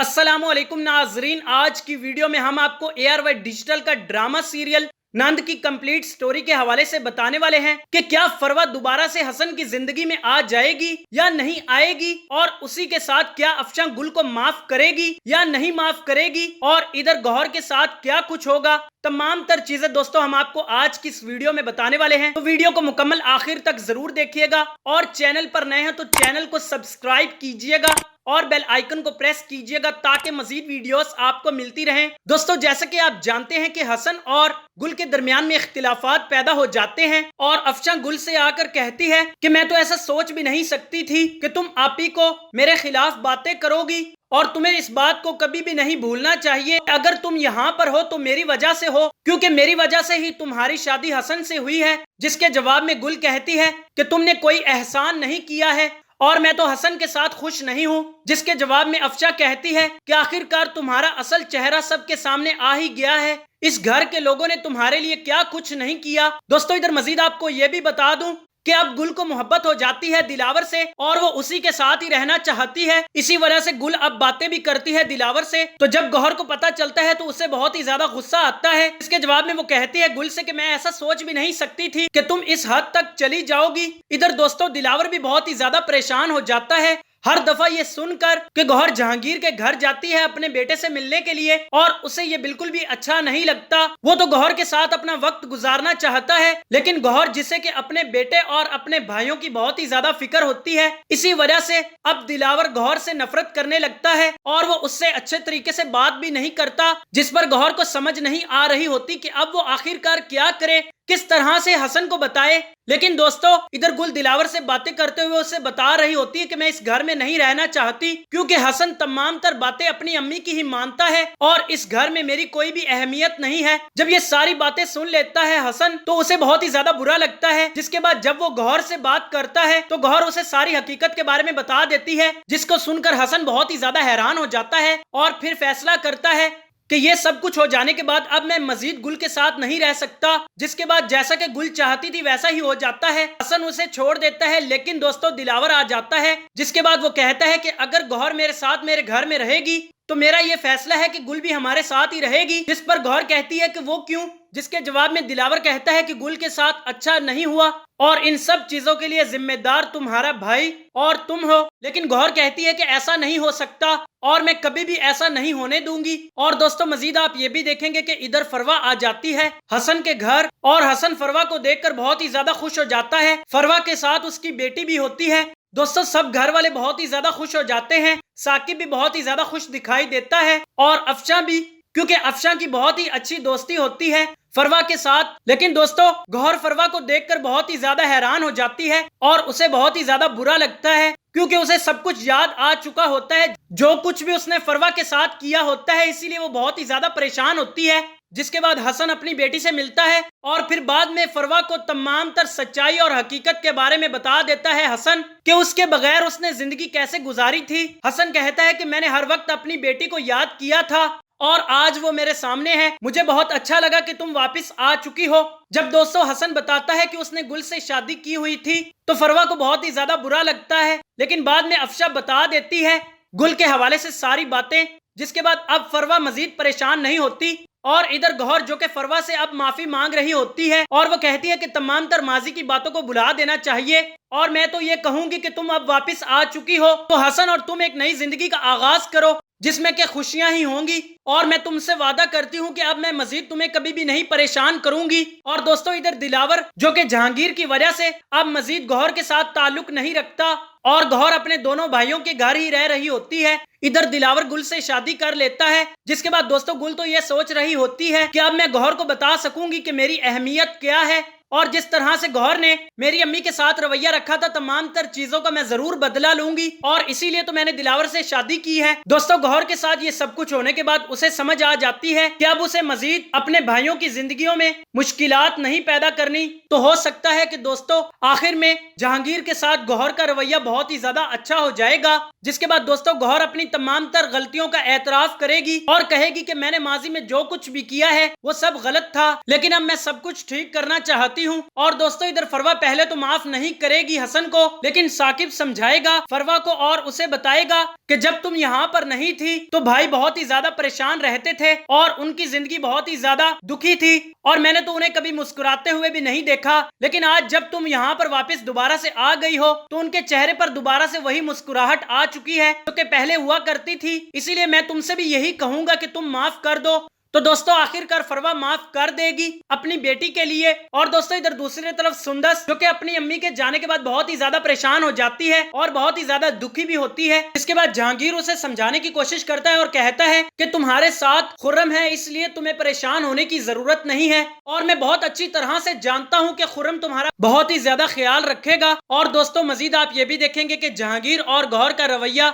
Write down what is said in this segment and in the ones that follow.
अस्सलाम वालेकुम नाजरीन, आज की वीडियो में हम आपको ARY डिजिटल का ड्रामा सीरियल नंद की कंप्लीट स्टोरी के हवाले से बताने वाले हैं कि क्या फरवा दोबारा से हसन की जिंदगी में आ जाएगी या नहीं आएगी, और उसी के साथ क्या अफशा गुल को माफ करेगी या नहीं माफ करेगी, और इधर गौहर के साथ क्या कुछ होगा। तमाम तर चीजें दोस्तों हम आपको आज की इस वीडियो में बताने वाले हैं, तो वीडियो को मुकम्मल आखिर तक जरूर देखिएगा। और चैनल पर नए हैं तो चैनल को सब्सक्राइब कीजिएगा और बेल आइकन को प्रेस कीजिएगा ताकि मजीद वीडियोस आपको मिलती रहें। दोस्तों, जैसा कि आप जानते हैं कि हसन और गुल के दरमियान में इख्तिलाफात पैदा हो जाते हैं और अफशा गुल से आकर कहती है कि मैं तो ऐसा सोच भी नहीं सकती थी कि तुम आपी को मेरे खिलाफ बातें करोगी, और तुम्हें इस बात को कभी भी नहीं भूलना चाहिए। अगर तुम यहाँ पर हो तो मेरी वजह से हो, क्योंकि मेरी वजह से ही तुम्हारी शादी हसन से हुई है। जिसके जवाब में गुल कहती है कि तुमने कोई एहसान नहीं किया है और मैं तो हसन के साथ खुश नहीं हूँ। जिसके जवाब में अफशा कहती है कि आखिरकार तुम्हारा असल चेहरा सबके सामने आ ही गया है। इस घर के लोगों ने तुम्हारे लिए क्या कुछ नहीं किया। दोस्तों, इधर मजीद आपको ये भी बता दूं कि अब गुल को मोहब्बत हो जाती है दिलावर से और वो उसी के साथ ही रहना चाहती है। इसी वजह से गुल अब बातें भी करती है दिलावर से। तो जब गौहर को पता चलता है तो उसे बहुत ही ज्यादा गुस्सा आता है। इसके जवाब में वो कहती है गुल से कि मैं ऐसा सोच भी नहीं सकती थी कि तुम इस हद तक चली जाओगी। इधर दोस्तों दिलावर भी बहुत ही ज्यादा परेशान हो जाता है हर दफा ये सुनकर कि गौहर जहांगीर के घर जाती है अपने बेटे से मिलने के लिए, और उसे ये बिल्कुल भी अच्छा नहीं लगता। वो तो गौहर के साथ अपना वक्त गुजारना चाहता है, लेकिन गौहर जिसे कि अपने बेटे और अपने भाइयों की बहुत ही ज्यादा फिक्र होती है, इसी वजह से अब दिलावर गौहर से नफरत करने लगता है और वो उससे अच्छे तरीके से बात भी नहीं करता। जिस पर गौहर को समझ नहीं आ रही होती कि अब वो आखिरकार क्या करे, किस तरह से हसन को बताए। लेकिन दोस्तों, इधर गुल दिलावर से बातें करते हुए उसे बता रही होती है कि मैं इस घर में नहीं रहना चाहती, क्योंकि हसन तमाम तर बातें अपनी अम्मी की ही मानता है और इस घर में मेरी कोई भी अहमियत नहीं है। जब ये सारी बातें सुन लेता है हसन तो उसे बहुत ही ज्यादा बुरा लगता है। जिसके बाद जब वो गौहर से बात करता है तो गौहर उसे सारी हकीकत के बारे में बता देती है, जिसको सुनकर हसन बहुत ही ज्यादा हैरान हो जाता है और फिर फैसला करता है कि ये सब कुछ हो जाने के बाद अब मैं मजीद गुल के साथ नहीं रह सकता। जिसके बाद जैसा कि गुल चाहती थी वैसा ही हो जाता है। हसन उसे छोड़ देता है, लेकिन दोस्तों दिलावर आ जाता है। जिसके बाद वो कहता है कि अगर गौहर मेरे साथ मेरे घर में रहेगी तो मेरा ये फैसला है कि गुल भी हमारे साथ ही रहेगी। जिस पर गौहर कहती है कि वो क्यों। जिसके जवाब में दिलावर कहता है कि गुल के साथ अच्छा नहीं हुआ और इन सब चीजों के लिए जिम्मेदार तुम्हारा भाई और तुम हो। लेकिन गौहर कहती है कि ऐसा नहीं हो सकता और मैं कभी भी ऐसा नहीं होने दूंगी। और दोस्तों, मजीद आप ये भी देखेंगे कि इधर फरवा आ जाती है हसन के घर और हसन फरवा को देखकर बहुत ही ज्यादा खुश हो जाता है। फरवा के साथ उसकी बेटी भी होती है। दोस्तों, सब घर वाले बहुत ही ज्यादा खुश हो जाते हैं। साकिब भी बहुत ही ज्यादा खुश दिखाई देता है और अफशा भी, क्योंकि अफशा की बहुत ही अच्छी दोस्ती होती है फरवा के साथ। लेकिन दोस्तों, गौहर फरवा को देखकर बहुत ही ज्यादा हैरान हो जाती है और उसे बहुत ही ज्यादा बुरा लगता है, क्योंकि उसे सब कुछ याद आ चुका होता है, जो कुछ भी उसने फरवा के साथ किया होता है। इसीलिए वो बहुत ही ज्यादा परेशान होती है। जिसके बाद हसन अपनी बेटी से मिलता है और फिर बाद में फरवा को तमाम तर सच्चाई और हकीकत के बारे में बता देता है हसन कि उसके बगैर उसने जिंदगी कैसे गुजारी थी। हसन कहता है कि मैंने हर वक्त अपनी बेटी को याद किया था और आज वो मेरे सामने है। मुझे बहुत अच्छा लगा कि तुम वापस आ चुकी हो। जब दोस्तों हसन बताता है कि उसने गुल से शादी की हुई थी तो फरवा को बहुत ही ज्यादा बुरा लगता है, लेकिन बाद में अफशा बता देती है गुल के हवाले से सारी बातें। जिसके बाद अब फरवा मजीद परेशान नहीं होती और इधर गौहर जो कि फरवा से अब माफी मांग रही होती है और वो कहती है कि तमाम तर माजी की बातों को भुला देना चाहिए और मैं तो ये कहूंगी कि तुम अब वापस आ चुकी हो तो हसन और तुम एक नई जिंदगी का आगाज करो जिसमें कि खुशियां ही होंगी, और मैं तुमसे वादा करती हूँ कि अब मैं मजीद तुम्हें कभी भी नहीं परेशान करूंगी। और दोस्तों, इधर दिलावर जो कि जहांगीर की वजह से अब मजीद गौहर के साथ ताल्लुक नहीं रखता और गौहर अपने दोनों भाइयों के घर ही रह रही होती है। इधर दिलावर गुल से शादी कर लेता है। जिसके बाद दोस्तों, गुल तो ये सोच रही होती है कि अब मैं गौहर को बता सकूंगी कि मेरी अहमियत क्या है, और जिस तरह से गौहर ने मेरी अम्मी के साथ रवैया रखा था तमाम तर चीजों का मैं जरूर बदला लूंगी, और इसीलिए तो मैंने दिलावर से शादी की है। दोस्तों, गौहर के साथ ये सब कुछ होने के बाद उसे समझ आ जाती है कि अब उसे मजीद अपने भाइयों की जिंदगियों में मुश्किलात नहीं पैदा करनी। तो हो सकता है कि दोस्तों आखिर में जहांगीर के साथ गौहर का रवैया बहुत ही ज्यादा अच्छा हो जाएगा। जिसके बाद दोस्तों, गौहर अपनी तमाम तर गलतियों का एतराफ करेगी और कहेगी कि मैंने माजी में जो कुछ भी किया है वो सब गलत था, लेकिन अब मैं सब कुछ ठीक करना चाहती चाहती हूँ। और दोस्तों इधर फरवा पहले तो माफ नहीं करेगी हसन को, लेकिन साकिब समझाएगा फरवा को और उसे बताएगा कि जब तुम यहाँ पर नहीं थी तो भाई बहुत ही ज्यादा परेशान रहते थे और उनकी जिंदगी बहुत ही ज्यादा दुखी थी और मैंने तो उन्हें कभी मुस्कुराते हुए भी नहीं देखा, लेकिन आज जब तुम यहाँ पर वापस दोबारा से आ गई हो तो उनके चेहरे पर दोबारा से वही मुस्कुराहट आ चुकी है जो कि पहले हुआ करती थी। इसीलिए मैं तुमसे भी यही कहूंगा कि तुम माफ कर दो। तो दोस्तों आखिरकार फरवा माफ कर देगी अपनी बेटी के लिए। और दोस्तों इधर दूसरी तरफ सुंदस जो कि अपनी अम्मी के जाने के बाद बहुत ही ज्यादा परेशान हो जाती है और बहुत ही ज्यादा दुखी भी होती है। इसके बाद जहांगीर उसे समझाने की कोशिश करता है और कहता है कि तुम्हारे साथ खुर्रम है, इसलिए तुम्हें परेशान होने की जरूरत नहीं है और मैं बहुत अच्छी तरह से जानता हूँ कि खुर्रम तुम्हारा बहुत ही ज्यादा ख्याल रखेगा। और दोस्तों मजीद आप ये भी देखेंगे कि जहांगीर और गौहर का रवैया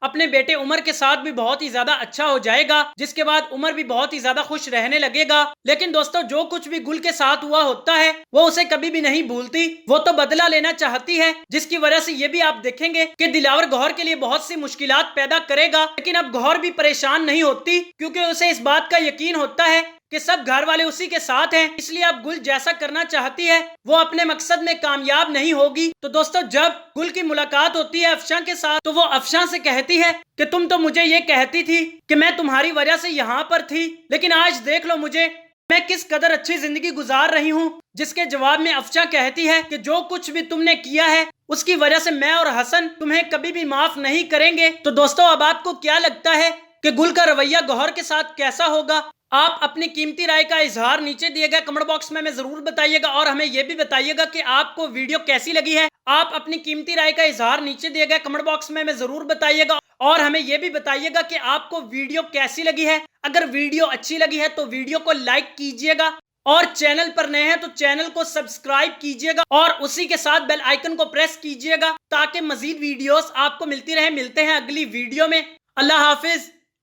अपने बेटे उमर के साथ भी बहुत ही ज्यादा अच्छा हो जाएगा, जिसके बाद उमर भी बहुत ही ज्यादा खुश रहने लगेगा। लेकिन दोस्तों जो कुछ भी गुल के साथ हुआ होता है वो उसे कभी भी नहीं भूलती, वो तो बदला लेना चाहती है, जिसकी वजह से ये भी आप देखेंगे कि दिलावर गौहर के लिए बहुत सी मुश्किलात पैदा करेगा। लेकिन अब गौहर भी परेशान नहीं होती क्योंकि उसे इस बात का यकीन होता है कि सब घर वाले उसी के साथ हैं, इसलिए अब गुल जैसा करना चाहती है वो अपने मकसद में कामयाब नहीं होगी। तो दोस्तों जब गुल की मुलाकात होती है अफशां के साथ तो वो अफशां से कहती है कि तुम तो मुझे ये कहती थी कि मैं तुम्हारी वजह से यहाँ पर थी, लेकिन आज देख लो मुझे, मैं किस कदर अच्छी जिंदगी गुजार रही हूँ। जिसके जवाब में अफशां कहती है कि जो कुछ भी तुमने किया है उसकी वजह से मैं और हसन तुम्हें कभी भी माफ नहीं करेंगे। तो दोस्तों अब आपको क्या लगता है कि गुल का रवैया गौहर के साथ कैसा होगा? आप अपनी कीमती राय का इजहार नीचे दिए गए कमेंट बॉक्स में जरूर बताइएगा और हमें यह भी बताइएगा कि आपको वीडियो कैसी लगी है। आप अपनी कीमती राय का इजहार नीचे दिए गए कमेंट बॉक्स में जरूर बताइएगा और हमें यह भी बताइएगा कि आपको वीडियो कैसी लगी है। अगर वीडियो अच्छी लगी है तो वीडियो को लाइक कीजिएगा और चैनल पर नए हैं तो चैनल को सब्सक्राइब कीजिएगा और उसी के साथ बेल आइकन को प्रेस कीजिएगा ताकि मजीद वीडियोस आपको मिलती रहे। मिलते हैं अगली वीडियो में। अल्लाह हाफिज।